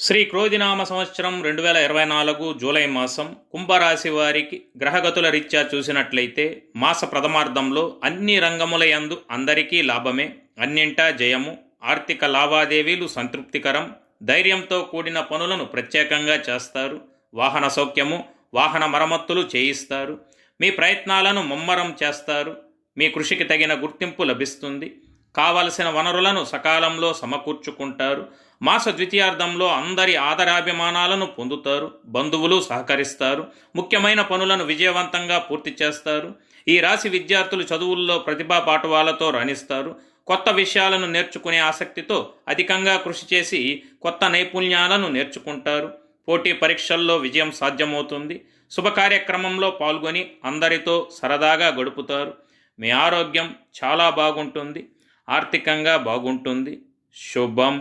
శ్రీ క్రోధినామ సంవత్సరం 2024 జూలై మాసం కుంభరాశి వారికి గ్రహగతుల రీత్యా చూసినట్లయితే మాస ప్రథమార్థంలో అన్ని రంగముల యందు అందరికీ లాభమే, అన్నింటా జయము, ఆర్థిక లావాదేవీలు సంతృప్తికరం, ధైర్యంతో కూడిన పనులను ప్రత్యేకంగా చేస్తారు, వాహన సౌఖ్యము, వాహన మరమ్మతులు చేయిస్తారు, మీ ప్రయత్నాలను ముమ్మరం చేస్తారు, మీ కృషికి తగిన గుర్తింపు లభిస్తుంది, కావలసిన వనరులను సకాలంలో సమకూర్చుకుంటారు, మాస ద్వితీయార్థంలో అందరి ఆదరాభిమానాలను పొందుతారు, బంధువులు సహకరిస్తారు, ముఖ్యమైన పనులను విజయవంతంగా పూర్తి చేస్తారు. ఈ రాశి విద్యార్థులు చదువుల్లో ప్రతిభా పాఠవాలతో రాణిస్తారు, కొత్త విషయాలను నేర్చుకునే ఆసక్తితో అధికంగా కృషి చేసి కొత్త నైపుణ్యాలను నేర్చుకుంటారు. పోటీ పరీక్షల్లో విజయం సాధ్యమవుతుంది. శుభకార్యక్రమంలో పాల్గొని అందరితో సరదాగా గడుపుతారు. మీ ఆరోగ్యం చాలా బాగుంటుంది, ఆర్థికంగా బాగుంటుంది. శుభం.